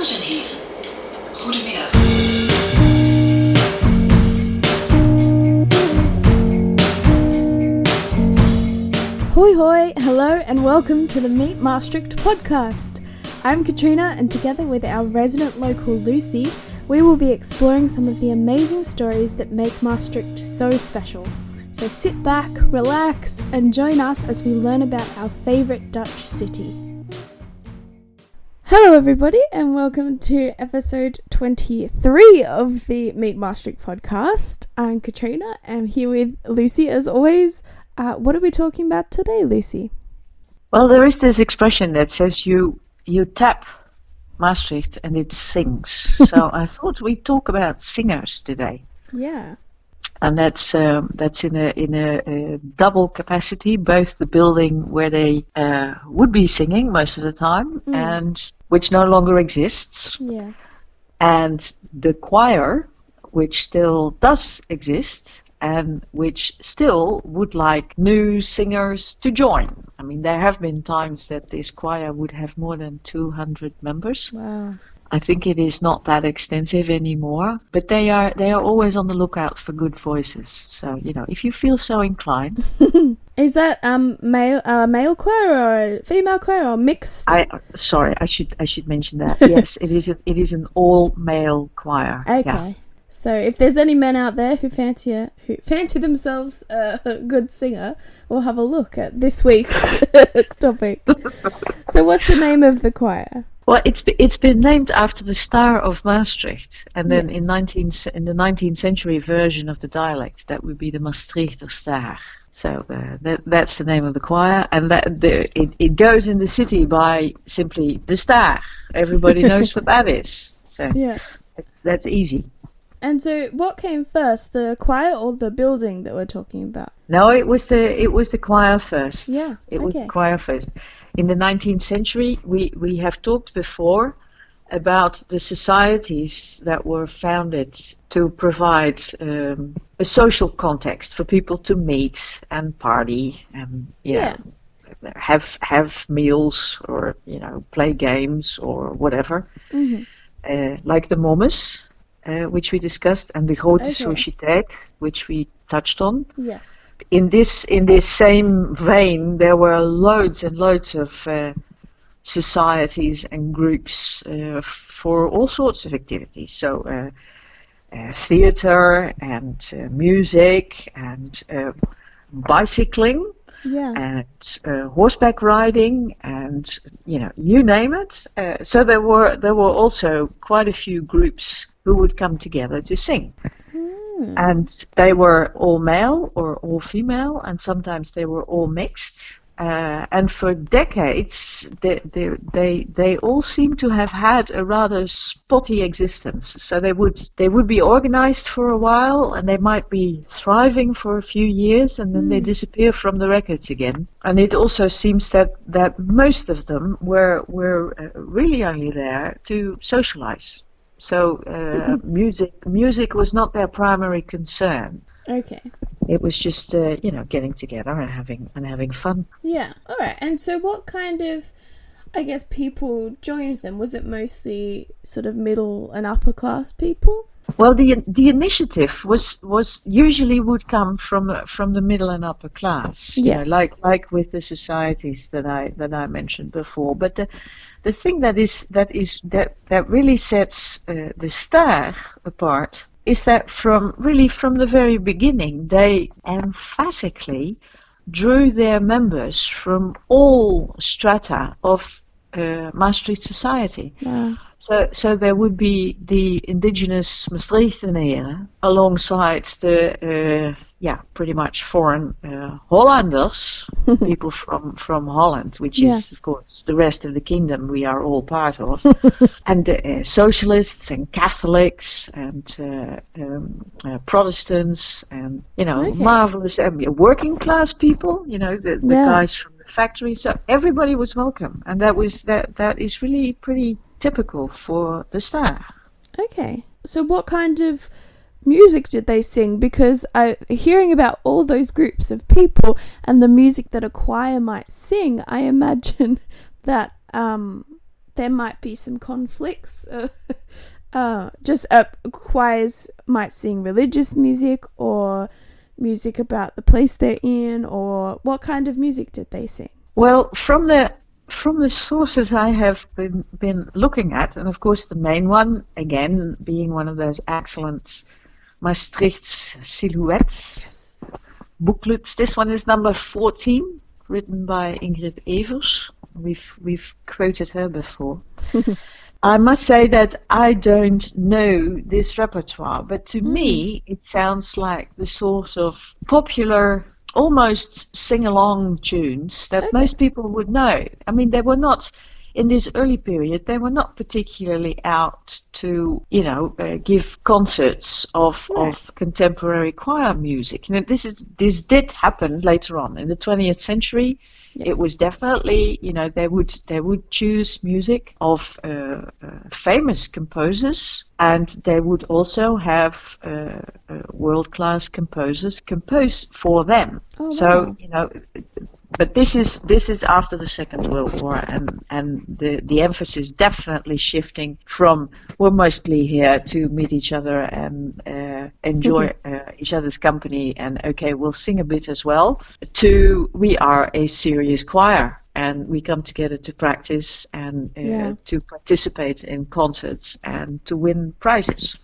Dames en heren, goedemiddag. Hoi hoi, hello and welcome to the Meet Maastricht podcast. I'm Katrina and together with our resident local Lucy, we will be exploring some of the amazing stories that make Maastricht so special. So sit back, relax and join us as we learn about our favourite Dutch city. Hello everybody and welcome to episode 23 of the Meet Maastricht podcast. I'm Katrina, I'm here with Lucy as always. What are we talking about today, Lucy? Well, there is this expression that says you tap Maastricht and it sings. So I thought we'd talk about singers today. Yeah. And that's in a double capacity, both the building where they would be singing most of the time and which no longer exists. Yeah. And the choir, which still does exist and which still would like new singers to join. I mean, there have been times that this choir would have more than 200 members. Wow. I think it is not that extensive anymore, but they are always on the lookout for good voices. So, if you feel so inclined. Is that male choir or a female choir or mixed? I should mention that. Yes, it is an all male choir. Okay. Yeah. So if there's any men out there who fancy themselves a good singer, we'll have a look at this week's topic. So what's the name of the choir? Well, it's been named after the Staar of Maastricht, and then Yes. in the 19th century version of the dialect, that would be the Mastreechter Staar. So that's the name of the choir, and it goes in the city by simply the Staar. Everybody knows what that is. So Yeah. that's easy. And so what came first, the choir or the building that we're talking about? No, it was the choir first. Yeah, It was the okay. choir first. In the 19th century, we have talked before about the societies that were founded to provide a social context for people to meet and party and have meals or play games or whatever, like the Mommes, which we discussed, and the Grote Okay. Sociëteit, which we touched on. Yes. In this same vein, there were loads and loads of societies and groups for all sorts of activities. So theater and music and bicycling Yeah. and horseback riding and you name it. So there were also quite a few groups who would come together to sing. And they were all male or all female, and sometimes they were all mixed. And for decades, they all seem to have had a rather spotty existence. So they would be organized for a while, and they might be thriving for a few years, and then they disappear from the records again. And it also seems that most of them were really only there to socialize. So music was not their primary concern. Okay. It was just getting together and having fun. Yeah. All right. And so what kind of, I guess, people joined them? Was it mostly sort of middle and upper class people? Well, the initiative was usually would come from the middle and upper class. Yes. Like with the societies that I mentioned before. But the thing that really sets the Staar apart is that from the very beginning, they emphatically drew their members from all strata of Maastricht society. Wow. So there would be the indigenous Mastreechtenaren alongside the pretty much foreign Hollanders, people from Holland, which is of course the rest of the kingdom we are all part of, and socialists and Catholics and Protestants and marvelous working class people, the guys from the factory. So everybody was welcome, and that is really pretty typical for the Staar. Okay. So what kind of music did they sing? Because hearing about all those groups of people and the music that a choir might sing, I imagine that there might be some conflicts. Choirs might sing religious music or music about the place they're in, or what kind of music did they sing? Well, from the sources I have been looking at, and of course the main one, again, being one of those excellent Maastricht silhouette booklets. This one is number 14, written by Ingrid Evers. We've quoted her before. I must say that I don't know this repertoire, but to me it sounds like the sort of popular, almost sing-along tunes that most people would know. I mean, they were not, in this early period, they were not particularly out to, give concerts of contemporary choir music. This did happen later on in the 20th century. Yes. It was definitely, they would choose music of famous composers, and they would also have world-class composers compose for them. Oh, so, wow. But this is after the Second World War, and the emphasis definitely shifting from we're mostly here to meet each other and enjoy each other's company, and okay, we'll sing a bit as well, to we are a serious choir and we come together to practice and to participate in concerts and to win prizes.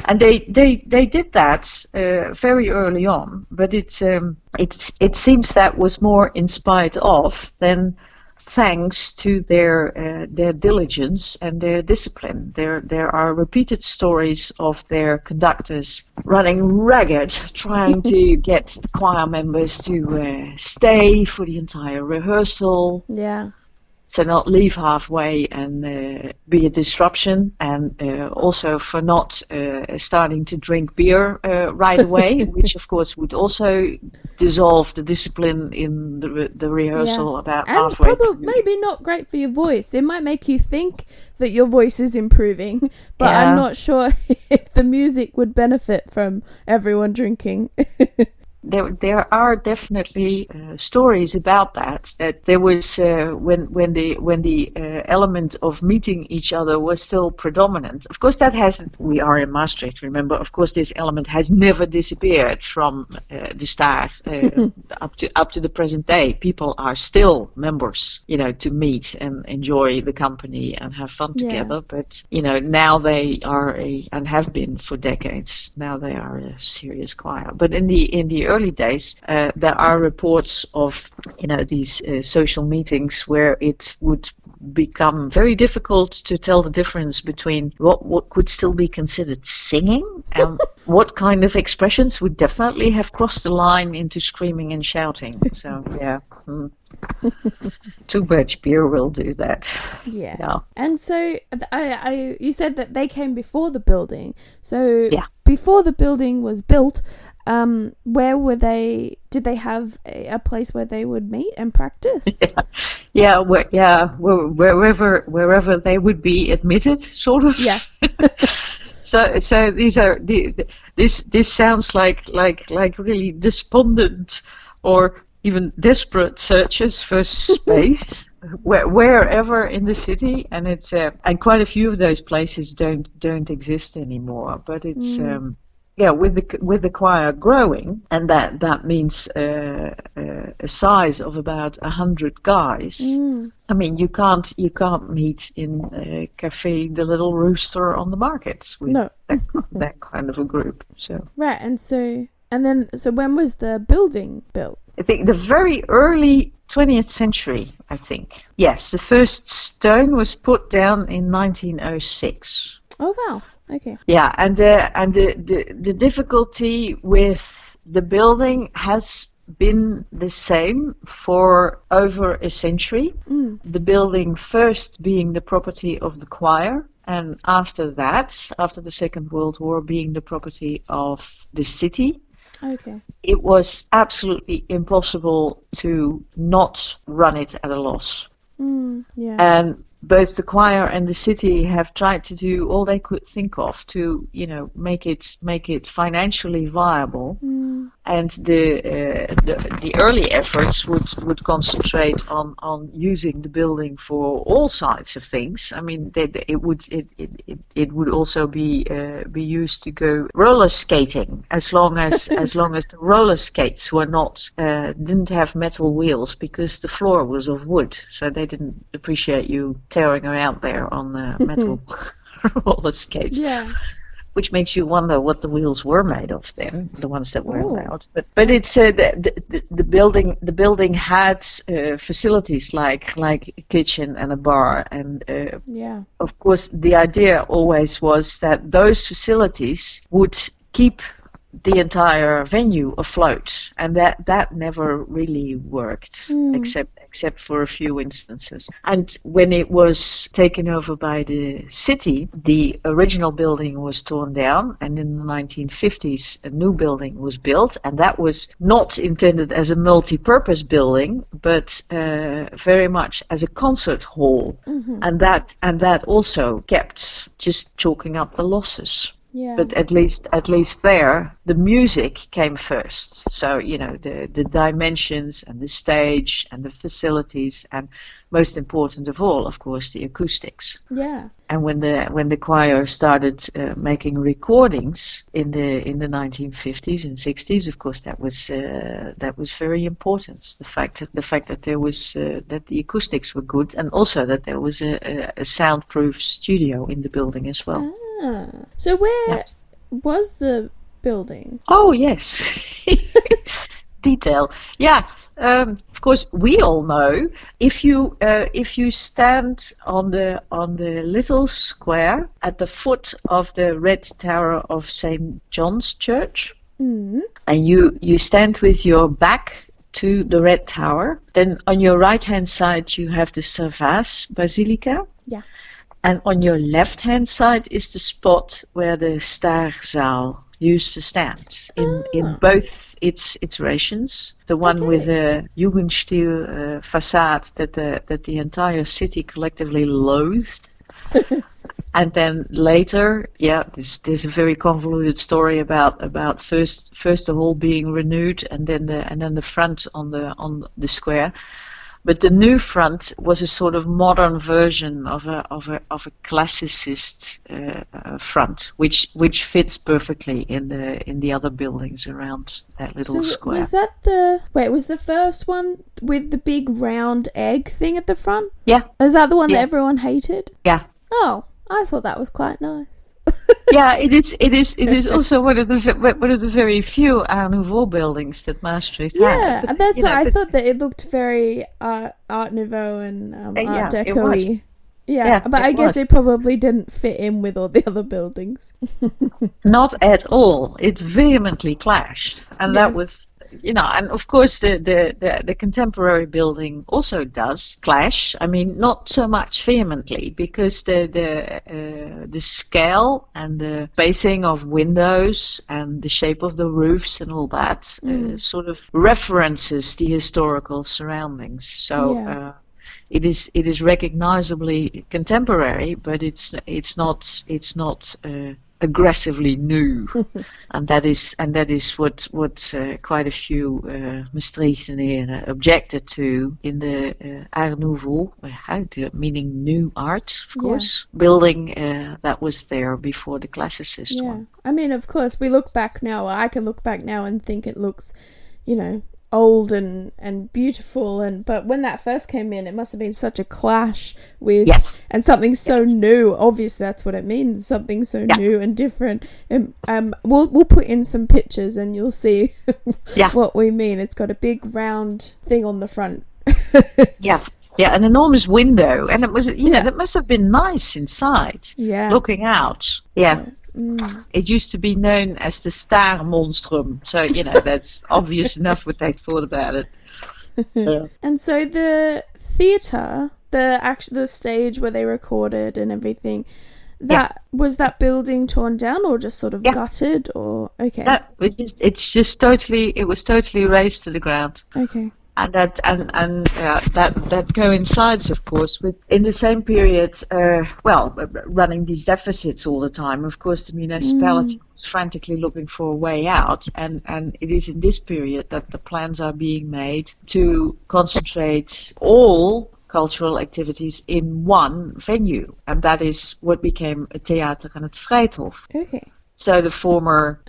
And they did that very early on, but it seems that was more in spite of than thanks to their diligence and their discipline. There are repeated stories of their conductors running ragged, trying to get the choir members to stay for the entire rehearsal. Yeah. So not leave halfway and be a disruption, and also for not starting to drink beer right away, which of course would also dissolve the discipline in the rehearsal about halfway. And probably maybe not great for your voice. It might make you think that your voice is improving, but I'm not sure if the music would benefit from everyone drinking. There are definitely stories about that there was when the element of meeting each other was still predominant. Of course, that hasn't. We are in Maastricht, remember. Of course, this element has never disappeared from the Staar up to the present day. People are still members, to meet and enjoy the company and have fun together. But now they are and have been for decades. Now they are a serious choir. But in the early days, there are reports of these social meetings where it would become very difficult to tell the difference between what could still be considered singing and what kind of expressions would definitely have crossed the line into screaming and shouting. So too much beer will do that. Yes. Yeah. And so you said that they came before the building. So before the building was built, where were they? Did they have a place where they would meet and practice? Wherever they would be admitted, sort of. Yeah. So these are this sounds like really despondent or even desperate searches for space wherever in the city, and it's and quite a few of those places don't exist anymore. But it's. With the choir growing, and that means a size of about 100 guys. I mean, you can't meet in a cafe, the Little Rooster on the markets with that kind of a group. So right, so when was the building built? I think the very early 20th century. I think yes, the first stone was put down in 1906. Oh wow. Okay. Yeah, and the difficulty with the building has been the same for over a century. The building first being the property of the choir, and after that, after the Second World War, being the property of the city. Okay. It was absolutely impossible to not run it at a loss. And both the choir and the city have tried to do all they could think of to, make it financially viable. and the early efforts would concentrate on using the building for all sides of things. I mean, it would also be used to go roller skating, as long as the roller skates were not didn't have metal wheels, because the floor was of wood, so they didn't appreciate you tearing around there on metal roller skates. Yeah. Which makes you wonder what the wheels were made of then, the ones that were allowed. But it's the building had facilities like a kitchen and a bar, and of course the idea always was that those facilities would keep the entire venue afloat, and that never really worked, except for a few instances. And when it was taken over by the city, the original building was torn down, and in the 1950s a new building was built, and that was not intended as a multi-purpose building, but very much as a concert hall, and that also kept just chalking up the losses. Yeah. But at least there, the music came first. So, the dimensions and the stage and the facilities, and most important of all, of course, the acoustics. Yeah. And when the choir started making recordings in the 1950s and 60s, of course, that was very important. The fact that there was that the acoustics were good, and also that there was a soundproof studio in the building as well. So where was the building? Oh, yes. Detail. Yeah. Of course, we all know if you stand on the little square at the foot of the red tower of St. John's Church, and you stand with your back to the red tower, then on your right hand side you have the Servaas Basilica. Yeah. And on your left-hand side is the spot where the Staargebouw used to stand in both its iterations. The one with the Jugendstil facade that the entire city collectively loathed. And then later, there's a very convoluted story about first the hall being renewed, and then the front on the square. But the new front was a sort of modern version of a classicist front, which fits perfectly in the other buildings around that little square. Was that was the first one with the big round egg thing at the front? Yeah. Is that the one that everyone hated? Yeah. Oh, I thought that was quite nice. Yeah, it is also one of the very few Art Nouveau buildings that Maastricht had. Yeah, and that's why I thought that it looked very Art Nouveau and Art Deco-y. Yeah, but I guess it probably didn't fit in with all the other buildings. Not at all. It vehemently clashed, and that was. And of course the contemporary building also does clash. I mean, not so much vehemently, because the scale and the spacing of windows and the shape of the roofs and all that sort of references the historical surroundings. So it is recognizably contemporary, but it's not aggressively new, and that is what quite a few Maastrichtenaren objected to in the Art Nouveau, meaning new art, of course, building that was there before the classicist one. I mean, of course, we look back now. I can look back now and think it looks, old and beautiful, but when that first came in, it must have been such a clash with and something so new. Obviously that's what it means, something so new and different. We'll put in some pictures and you'll see what we mean. It's got a big round thing on the front. An enormous window, and it was that must have been nice inside, looking out. It used to be known as the Staar monstrum, so that's obvious enough what they thought about it. And so the theatre, the stage where they recorded and everything, was that building torn down or just sort of gutted, or okay? It was totally razed to the ground. Okay. And that coincides, of course, with in the same period. Running these deficits all the time. Of course, the municipality was frantically looking for a way out, and it is in this period that the plans are being made to concentrate all cultural activities in one venue, and that is what became a Theater aan het Vrijthof. Okay. So the former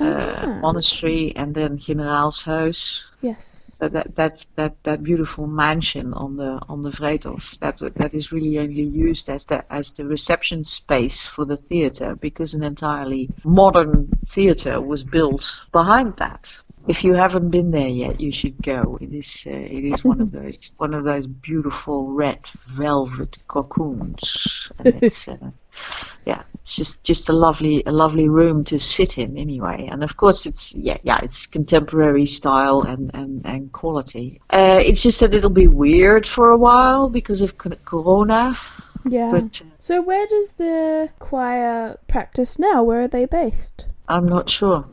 monastery and then Generaalshuis. Yes. So that beautiful mansion on the Vrijthof that is really only used as the reception space for the theatre, because an entirely modern theatre was built behind that. If you haven't been there yet, you should go. It is one of those beautiful red velvet cocoons, and it's it's just a lovely room to sit in anyway. And of course it's contemporary style and quality. It's just that it'll be weird for a while because of Corona. Yeah. But, so where does the choir practice now? Where are they based? I'm not sure.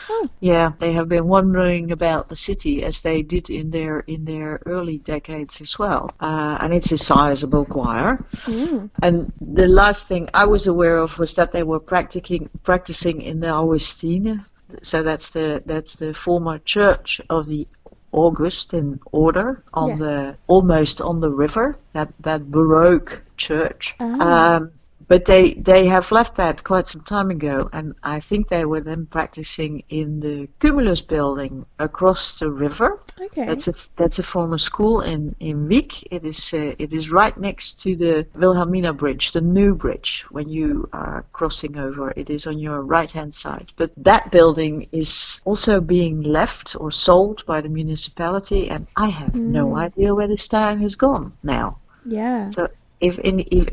Oh. Yeah, they have been wandering about the city as they did in their early decades as well. And it's a sizable choir. Mm. And the last thing I was aware of was that they were practicing in the Augustine. So that's the former church of the Augustine order almost on the river. That Baroque church. Ah. But they have left that quite some time ago, and I think they were then practicing in the Cumulus building across the river. Okay. That's a former school in Wiek. It is right next to the Wilhelmina Bridge, the new bridge. When you are crossing over, it is on your right-hand side. But that building is also being left or sold by the municipality, and I have no idea where the Staar has gone now. Yeah. So if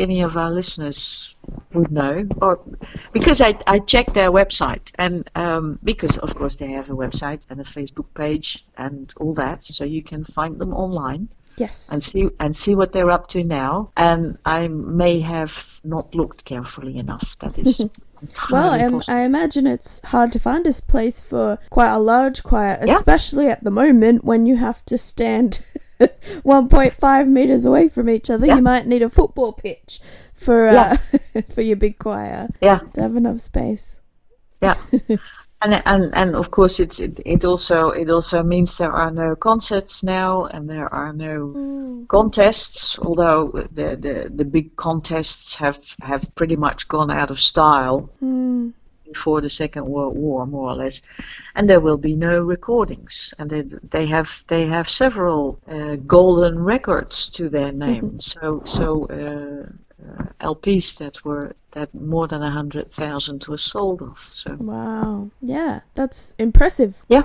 any of our listeners would know, or because I checked their website, and because of course they have a website and a Facebook page and all that, so you can find them online. Yes. And see what they're up to now. And I may have not looked carefully enough. That is well, I imagine it's hard to find this place for quite a large choir, especially at the moment when you have to stand 1.5 meters away from each other. You might need a football pitch for for your big choir. Yeah. To have enough space. Yeah. And of course it also means there are no concerts now, and there are no contests, although the big contests have pretty much gone out of style before the Second World War, more or less. And there will be no recordings, and they have several golden records to their name. So LPs that more than 100,000 were sold of. So wow, yeah, that's impressive. Yeah,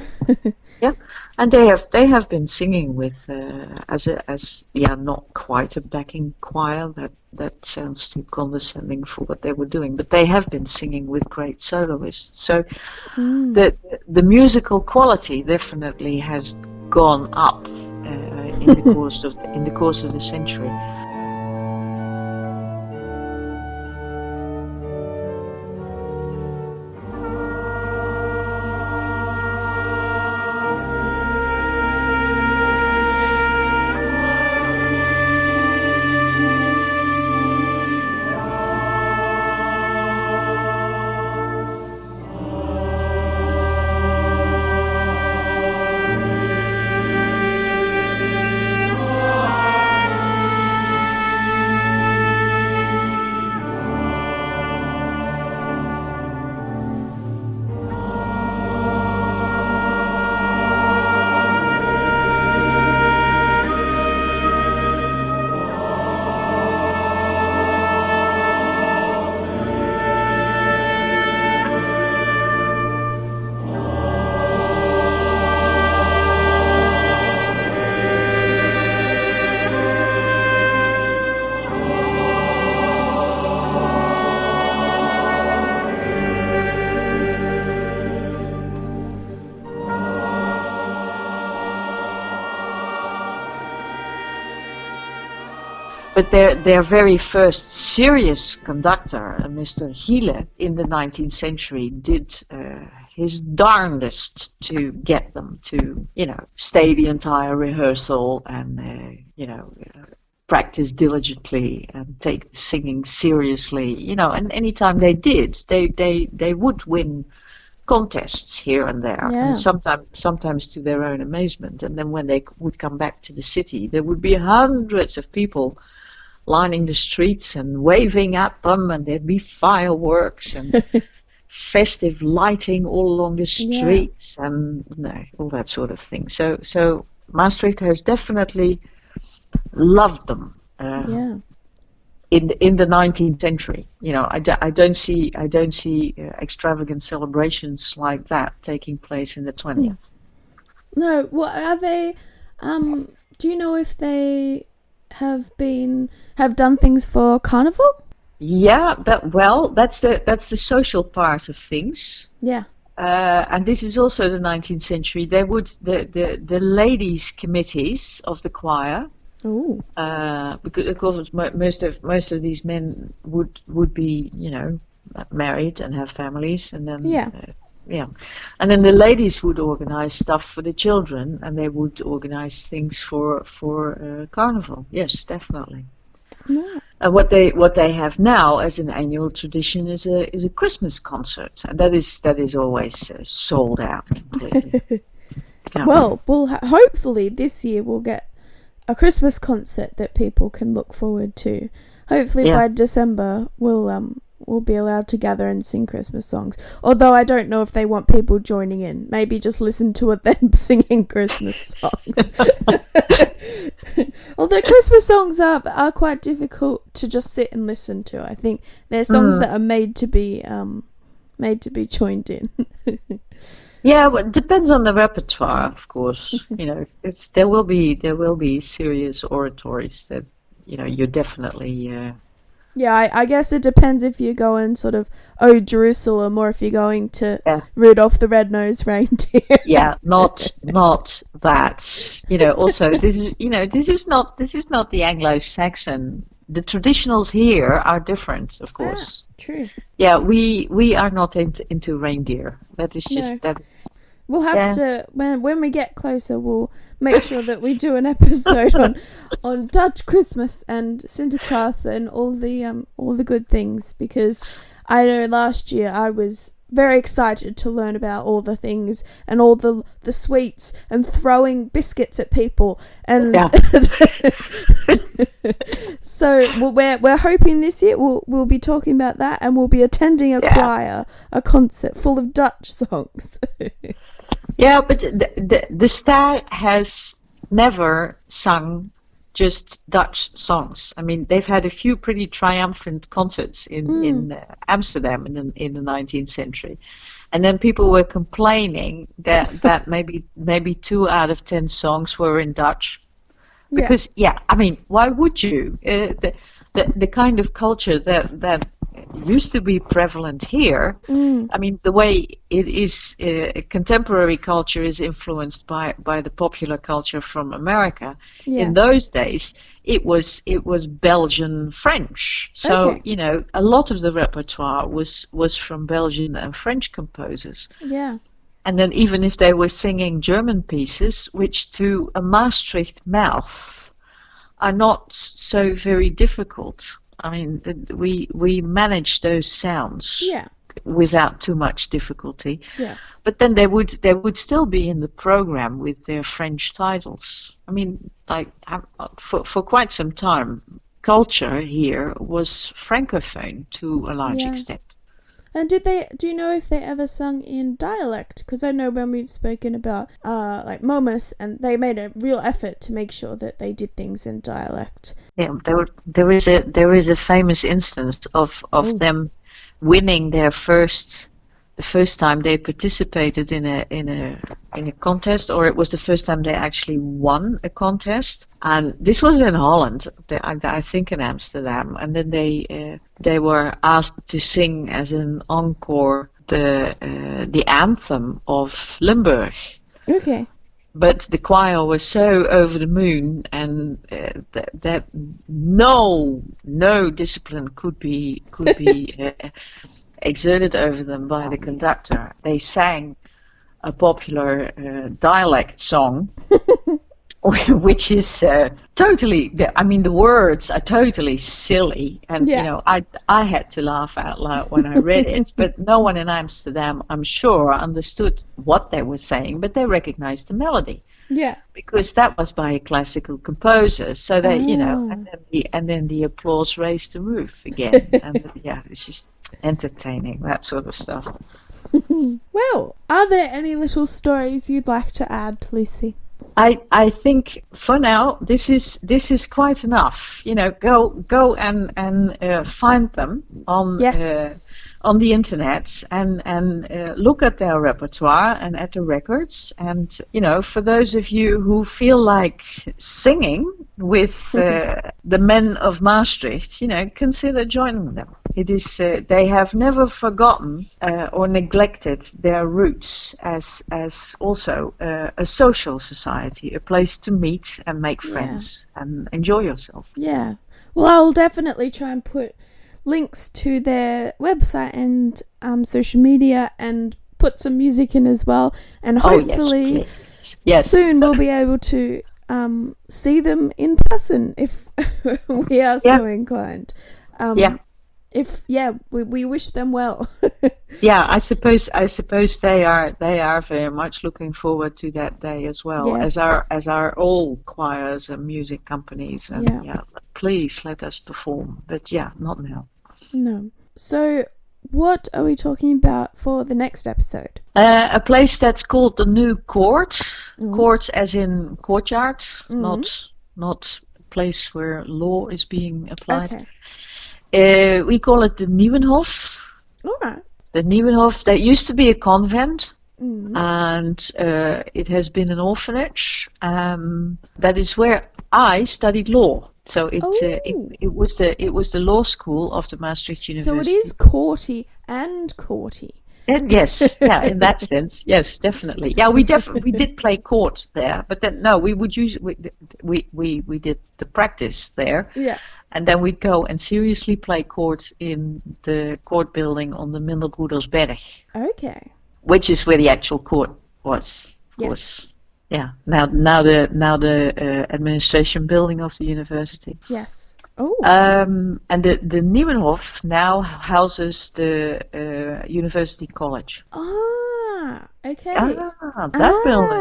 yeah, and they have been singing with not quite a backing choir. That sounds too condescending for what they were doing, but they have been singing with great soloists. So the musical quality definitely has gone up in the course of the century. But their very first serious conductor, Mr. Hiele, in the 19th century did his darndest to get them to, stay the entire rehearsal and, practice diligently and take the singing seriously, and anytime they did, they would win contests here and there, and sometimes to their own amazement. And then when they would come back to the city, there would be hundreds of people lining the streets and waving at them, and there'd be fireworks and festive lighting all along the streets and all that sort of thing. So Maastricht has definitely loved them in the 19th century. I don't see extravagant celebrations like that taking place in the 20th. No, what are they? Do you know if they have done things for Carnival? Yeah, that's the social part of things. Yeah. And this is also the 19th century. They would the ladies' committees of the choir. Ooh. Because of course most of these men would be married and have families, and then and then the ladies would organize stuff for the children, and they would organize things for Carnival. Yes, definitely. Yeah. And what they have now as an annual tradition is a Christmas concert, and that is always sold out completely. Well, hopefully this year we'll get a Christmas concert that people can look forward to. Hopefully by December we'll be allowed to gather and sing Christmas songs. Although I don't know if they want people joining in. Maybe just listen to them singing Christmas songs. Although Christmas songs are quite difficult to just sit and listen to. I think they're songs that are made to be joined in. Yeah, well, it depends on the repertoire, of course. There will be serious oratories that you're definitely. Yeah, I guess it depends if you're going sort of "Oh Jerusalem" or if you're going to Rudolph the Red-Nosed Reindeer. Yeah, not that. Also, this is not the Anglo-Saxon. The traditionals here are different, of course. True. Yeah, we are not into reindeer. That is just that. We'll have to when we get closer. We'll make sure that we do an episode on Dutch Christmas and Sinterklaas and all the good things, because I know last year I was very excited to learn about all the things and all the sweets and throwing biscuits at people and so we're hoping this year we'll be talking about that, and we'll be attending a concert full of Dutch songs. Yeah, but the Staar has never sung just Dutch songs. I mean, they've had a few pretty triumphant concerts in Amsterdam in the 19th century, and then people were complaining that maybe 2 out of 10 songs were in Dutch, because I mean, why would you? The kind of culture that used to be prevalent here. I mean, the way it is, contemporary culture is influenced by the popular culture from America. In those days, it was Belgian French. So a lot of the repertoire was from Belgian and French composers. Yeah. And then even if they were singing German pieces, which to a Maastricht mouth are not so very difficult. I mean, we manage those sounds without too much difficulty. Yes. But then they would still be in the program with their French titles. I mean, like for quite some time, culture here was francophone to a large extent. And do you know if they ever sung in dialect? Because I know when we've spoken about like Momus, and they made a real effort to make sure that they did things in dialect. Yeah, there is a famous instance of them winning the first time they participated in a contest, or it was the first time they actually won a contest. And this was in Holland, I think in Amsterdam. And then they were asked to sing as an encore the anthem of Limburg. Okay. But the choir was so over the moon, and that no discipline could be exerted over them by the conductor. They sang a popular dialect song, which is totally, the words are totally silly. And, I had to laugh out loud when I read it. But no one in Amsterdam, I'm sure, understood what they were saying, but they recognized the melody. Yeah. Because that was by a classical composer. So they, and then the applause raised the roof again. And it's just entertaining, that sort of stuff. Well, are there any little stories you'd like to add, Lucy? I think for now this is quite enough. Go and find them on the internet and look at their repertoire and at the records. And for those of you who feel like singing with the men of Maastricht, consider joining them. It is they have never forgotten or neglected their roots as also a social society, a place to meet and make friends and enjoy yourself. Yeah. Well, I'll definitely try and put links to their website and social media and put some music in as well. And hopefully soon we'll be able to see them in person if we are so inclined. We wish them well. I suppose they are very much looking forward to that day as well, as are all choirs and music companies. And please let us perform, but not now. No. So what are we talking about for the next episode? A place that's called the New Court. Court as in courtyard, not a place where law is being applied. Okay. We call it the Nieuwenhof. All right. The Nieuwenhof, that used to be a convent, and it has been an orphanage. That is where I studied law. So it was the law school of the Maastricht University. So it is courty and courty. And yes, in that sense, yes, definitely. Yeah, we did play court there, but then we did the practice there. Yeah. And then we'd go and seriously play court in the court building on the Minderbroedersberg. Okay. Which is where the actual court was. Yes. Yeah. Now the administration building of the university. Yes. Oh. And the Nieuwenhof now houses the University College. Ah. Okay. That building.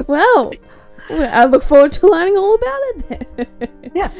Wow. Well, I look forward to learning all about it then. Yeah.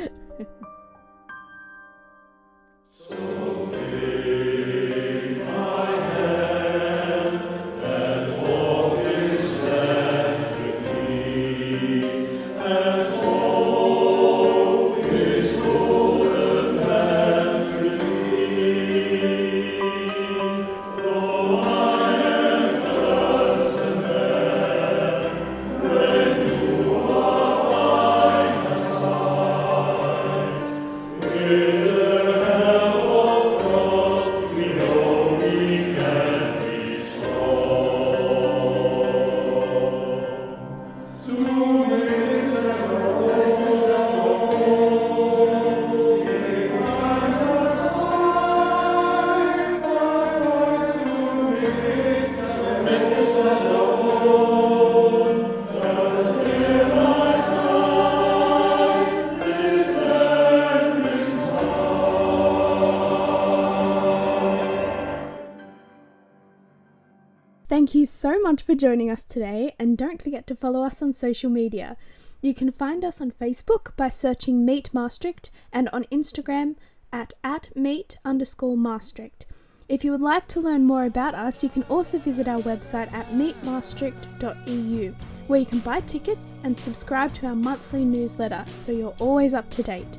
Thank you so much for joining us today, and don't forget to follow us on social media. You can find us on Facebook by searching Meet Maastricht and on Instagram at @meet_Maastricht. If you would like to learn more about us, you can also visit our website at meetmaastricht.eu, where you can buy tickets and subscribe to our monthly newsletter so you're always up to date.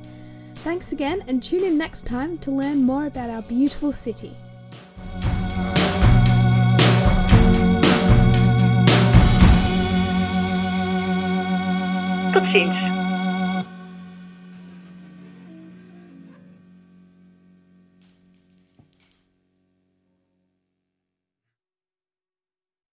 Thanks again, and tune in next time to learn more about our beautiful city. Tot ziens.